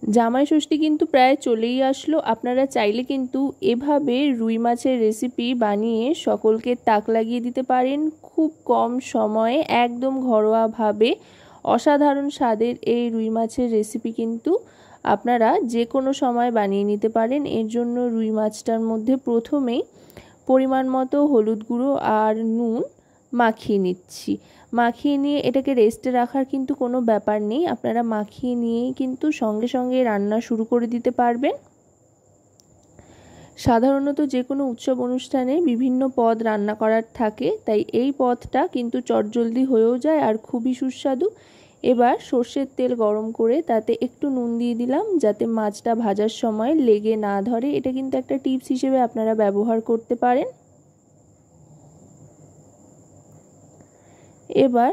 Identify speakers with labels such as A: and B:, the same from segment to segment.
A: জামাই ষষ্ঠী কিন্তু প্রায় চলেই আসলো। আপনারা চাইলে কিন্তু এভাবে রুই মাছের রেসিপি বানিয়ে সকলকে তাক লাগিয়ে দিতে পারেন। খুব কম সময়ে একদম ঘরোয়াভাবে অসাধারণ স্বাদের এই রুই মাছের রেসিপি কিন্তু আপনারা যে কোনো সময় বানিয়ে নিতে পারেন। এর জন্য রুই মাছটার মধ্যে প্রথমেই পরিমাণ মতো হলুদ গুঁড়ো আর নুন মাখিয়ে নিচ্ছি। মাখিয়ে নিয়ে এটাকে রেস্টে রাখার কিন্তু কোনো ব্যাপার নেই, আপনারা মাখিয়ে নিয়েই কিন্তু সঙ্গে সঙ্গে রান্না শুরু করে দিতে পারবেন। সাধারণত যে কোনো উৎসব অনুষ্ঠানে বিভিন্ন পদ রান্না করার থাকে, তাই এই পদটা কিন্তু চটজলদি হয়েও যায় আর খুবই সুস্বাদু। এবার সর্ষের তেল গরম করে তাতে একটু নুন দিয়ে দিলাম যাতে মাছটা ভাজার সময় লেগে না ধরে। এটা কিন্তু একটা টিপস হিসেবে আপনারা ব্যবহার করতে পারেন। এবার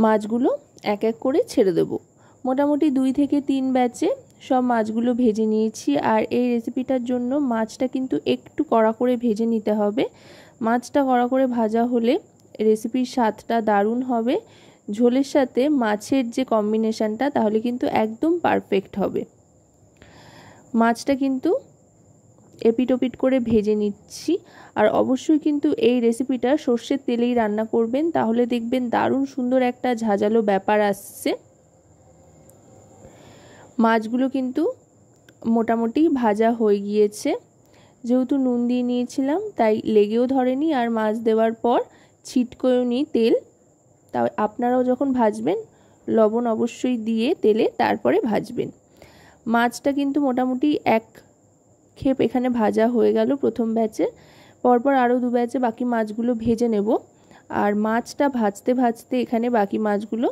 A: মাছগুলো এক এক করে ছেড়ে দেব। মোটামুটি 2 থেকে 3 ব্যাচে সব মাছগুলো ভেজে নিয়েছি। আর এই রেসিপিটার জন্য মাছটা কিন্তু একটু কড়া করে ভেজে নিতে হবে। মাছটা কড়া করে ভাজা হলে রেসিপির স্বাদটা দারুণ হবে। ঝোলের সাথে মাছের যে কম্বিনেশনটা তাহলে কিন্তু একদম পারফেক্ট হবে। মাছটা কিন্তু এপিট ওপিট করে ভেজে নিচ্ছি। আর অবশ্যই কিন্তু এই রেসিপিটা সর্ষের তেলেই রান্না করবেন, তাহলে দেখবেন দারুণ সুন্দর একটা ঝাঁঝালো ব্যাপার আসছে। মাছগুলো কিন্তু মোটামুটি ভাজা হয়ে গিয়েছে। যেহেতু নুন দিয়ে নিয়েছিলাম তাই লেগেও ধরেনি আর মাছ দেওয়ার পর ছিটকেও নি তেল। তাও আপনারাও যখন ভাজবেন লবণ অবশ্যই দিয়ে তেলে তারপরে ভাজবেন। মাছটা কিন্তু মোটামুটি এক খেপ এখানে ভাজা হয়ে গেল প্রথম ব্যাচে। পরপর আরও 2 ব্যাচে বাকি মাছগুলো ভেজে নেব। আর মাছটা ভাজতে ভাজতে এখানে বাকি মাছগুলো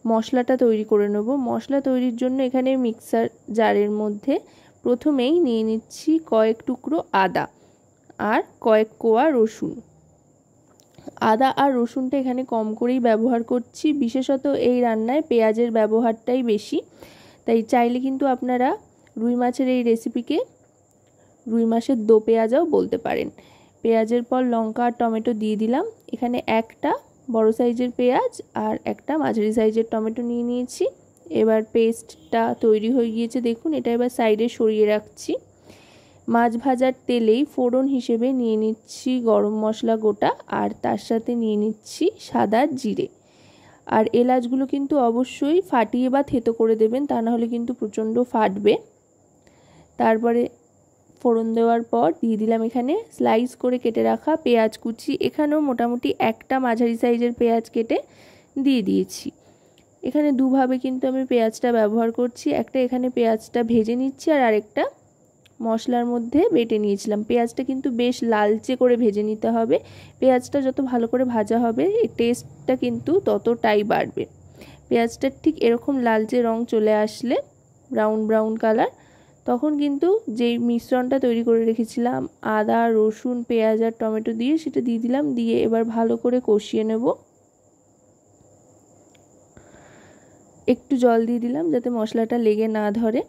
A: মশলাটা তৈরি করে নেব। মশলা তৈরির জন্য এখানে মিক্সার জারের মধ্যে প্রথমেই নিয়ে নিচ্ছি কয়েক টুকরো আদা আর কয়েক কোয়া রসুন। আদা আর রসুনটা এখানে কম করেই ব্যবহার করছি, বিশেষত এই রান্নায় পেঁয়াজের ব্যবহারটাই বেশি। তাই চাইলে কিন্তু আপনারা রুই মাছের এই রেসিপিকে রুই মাছের দো পেঁয়াজাও বলতে পারেন। পেঁয়াজের পর লঙ্কা আর টমেটো দিয়ে দিলাম। এখানে একটা বড় সাইজের পেঁয়াজ আর একটা মাঝারি সাইজের টমেটো নিয়ে নিয়েছি। এবার পেস্টটা তৈরি হয়ে গিয়েছে দেখুন। এটা এবার সাইডে সরিয়ে রাখছি। মাছ ভাজার তেলেই ফোড়ন হিসেবে নিয়ে নিচ্ছি গরম মশলা গোটা আর তার সাথে নিয়ে নিচ্ছি সাদা জিরে। আর এলাচগুলো কিন্তু অবশ্যই ফাটিয়ে বা থেতো করে দেবেন, তা না হলে কিন্তু প্রচণ্ড ফাটবে। তারপরে ফোড়ন দেওয়ার পর দিয়ে দিলাম এখানে স্লাইস করে কেটে রাখা পেঁয়াজ কুচি। এখানেও মোটামুটি একটা মাঝারি সাইজের পেঁয়াজ কেটে দিয়ে দিয়েছি। এখানে দুভাবে কিন্তু আমি পেঁয়াজটা ব্যবহার করছি। একটা এখানে পেঁয়াজটা ভেজে নিচ্ছি আর আরেকটা মশলার মধ্যে বেটে নিয়েছিলাম। পেঁয়াজটা কিন্তু বেশ লালচে করে ভেজে নিতে হবে। পেঁয়াজটা যত ভালো করে ভাজা হবে এই টেস্টটা কিন্তু ততটাই বাড়বে। পেঁয়াজটা ঠিক এরকম লালচে রং চলে আসলে ব্রাউন ব্রাউন কালার, তখন কিন্তু যেই মিশ্রণটা তৈরি করে রেখেছিলাম আদা রসুন পেঁয়াজ আর টমেটো দিয়ে সেটা দিয়ে দিলাম। দিয়ে এবার ভালো করে কষিয়ে নেব। একটু জল দিয়ে দিলাম যাতে মশলাটা লেগে না ধরে।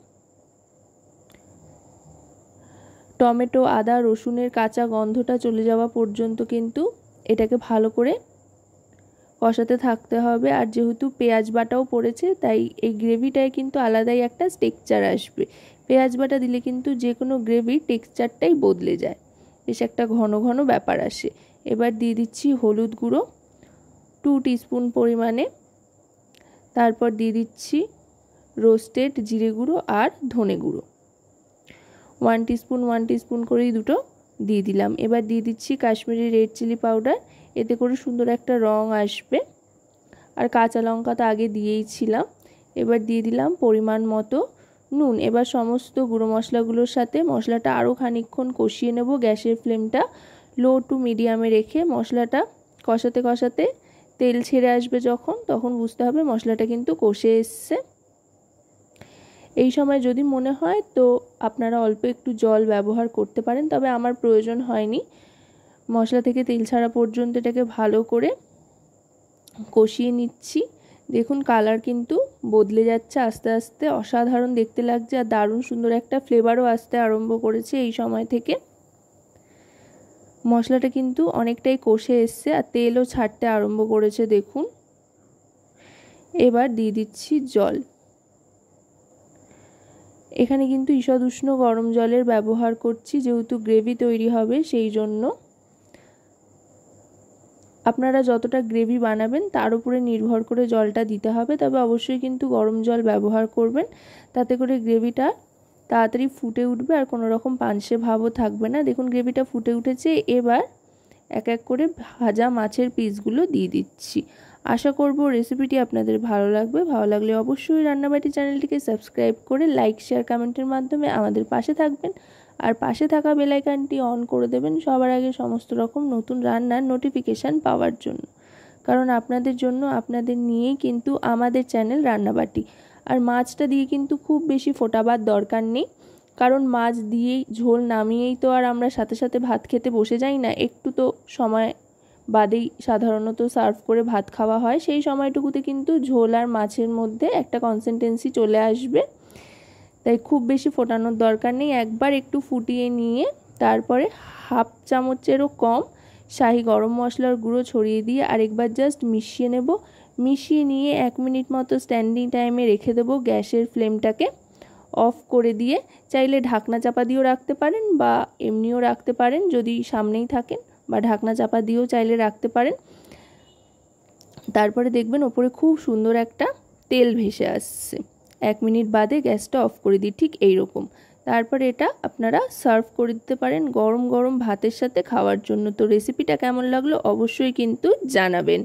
A: টমেটো আদা রসুনের কাঁচা গন্ধটা চলে যাওয়া পর্যন্ত কিন্তু এটাকে ভালো করে কষাতে থাকতে হবে। আর যেহেতু পেঁয়াজ বাটাও পড়েছে তাই এই গ্রেভিটায় কিন্তু আলাদাই একটা টেক্সচার আসবে। পেঁয়াজ বাটা দিলে কিন্তু যে কোনো গ্রেভির টেক্সচারটাই বদলে যায়, বেশ একটা ঘন ঘন ব্যাপার আসে। এবার দিয়ে দিচ্ছি হলুদ গুঁড়ো 2 টিস্পুন পরিমাণে। তারপর দিয়ে দিচ্ছি রোস্টেড জিরে গুঁড়ো আর ধনে গুঁড়ো 1 টিস্পুন করেই দুটো দিয়ে দিলাম। এবার দিয়ে দিচ্ছি কাশ্মীরি রেড চিলি পাউডার, এতে করে সুন্দর একটা রং আসবে। আর কাঁচা লঙ্কা তো আগে দিয়েই ছিলাম। এবার দিয়ে দিলাম পরিমাণ মতো নুন। এবার সমস্ত গুঁড়ো মশলাগুলোর সাথে মশলাটা আরও খানিকক্ষণ কষিয়ে নেব। গ্যাসের ফ্লেমটা লো টু মিডিয়ামে রেখে মশলাটা কষাতে কষাতে তেল ছেড়ে আসবে যখন, তখন বুঝতে হবে মশলাটা কিন্তু কষে এসছে। এই সময় যদি মনে হয় তো আপনারা অল্প একটু জল ব্যবহার করতে পারেন, তবে আমার প্রয়োজন হয়নি। মশলা থেকে তেল ছাড়া পর্যন্ত এটাকে ভালো করে কষিয়ে নিচ্ছি। দেখুন কালার কিন্তু বদলে যাচ্ছে আস্তে আস্তে, অসাধারণ দেখতে লাগছে আর দারুণ সুন্দর একটা ফ্লেভারও আসতে আরম্ভ করেছে এই সময় থেকে। মশলাটা কিন্তু অনেকটাই কষে এসছে আর তেলও ছাড়তে আরম্ভ করেছে দেখুন। এবার দিয়ে দিচ্ছি জল। এখানে কিন্তু ঈষৎ উষ্ণ গরম জলের ব্যবহার করছি, যেহেতু গ্রেভি তৈরি হবে সেই জন্য। আপনারা যতটা গ্রেভি বানাবেন তার উপরে নির্ভর করে জলটা দিতে হবে, তবে অবশ্যই কিন্তু গরম জল ব্যবহার করবেন, তাতে করে গ্রেভিটা তাড়াতাড়ি ফুটে উঠবে আর কোনো রকম পানসে ভাবও থাকবে না। দেখুন গ্রেভিটা ফুটে উঠেছে, এবার এক এক করে ভাজা মাছের পিসগুলো দিয়ে দিচ্ছি। আশা করব রেসিপিটি আপনাদের ভালো লাগবে। ভালো লাগলে অবশ্যই রান্নাবাটি চ্যানেলটিকে সাবস্ক্রাইব করে লাইক শেয়ার কমেন্টের মাধ্যমে আমাদের পাশে থাকবেন, আর পাশে থাকা বেল আইকনটি অন করে দেবেন সবার আগে সমস্ত রকম নতুন রান্নার নোটিফিকেশান পাওয়ার জন্য, কারণ আপনাদের জন্য, আপনাদের নিয়েই কিন্তু আমাদের চ্যানেল রান্নাবাটি। আর মাছটা দিয়ে কিন্তু খুব বেশি ফোটাবার দরকার নেই, কারণ মাছ দিয়েই ঝোল নামিয়েই তো আর আমরা সাথে সাথে ভাত খেতে বসে যাই না, একটু তো সময় বাদেই সাধারণত সার্ভ করে ভাত খাওয়া হয়। সেই সময়টুকুতে কিন্তু ঝোল আর মাছের মধ্যে একটা কনসিস্টেন্সি চলে আসবে, তাই খুব বেশি ফোটানোর দরকার নেই। একবার একটু ফুটিয়ে নিয়ে তারপরে হাফ চামচেরও কম শাহি গরম মশলার গুঁড়ো ছড়িয়ে দিয়ে আরেকবার জাস্ট মিশিয়ে নেব। মিশিয়ে নিয়ে 1 মিনিট মতো স্ট্যান্ডিং টাইমে রেখে দেবো। গ্যাসের ফ্লেমটাকে অফ করে দিয়ে চাইলে ঢাকনা চাপা দিয়েও রাখতে পারেন বা এমনিও রাখতে পারেন যদি সামনেই থাকেন, বা ঢাকনা চাপা দিয়েও চাইলে রাখতে পারেন। তারপরে দেখবেন ওপরে খুব সুন্দর একটা তেল ভেসে আসছে। 1 মিনিট বাদে গ্যাসটা অফ করে দিই, ঠিক এইরকম। তারপরে এটা আপনারা সার্ভ করে দিতে পারেন গরম গরম ভাতের সাথে খাওয়ার জন্য। তো রেসিপিটা কেমন লাগলো অবশ্যই কিন্তু জানাবেন।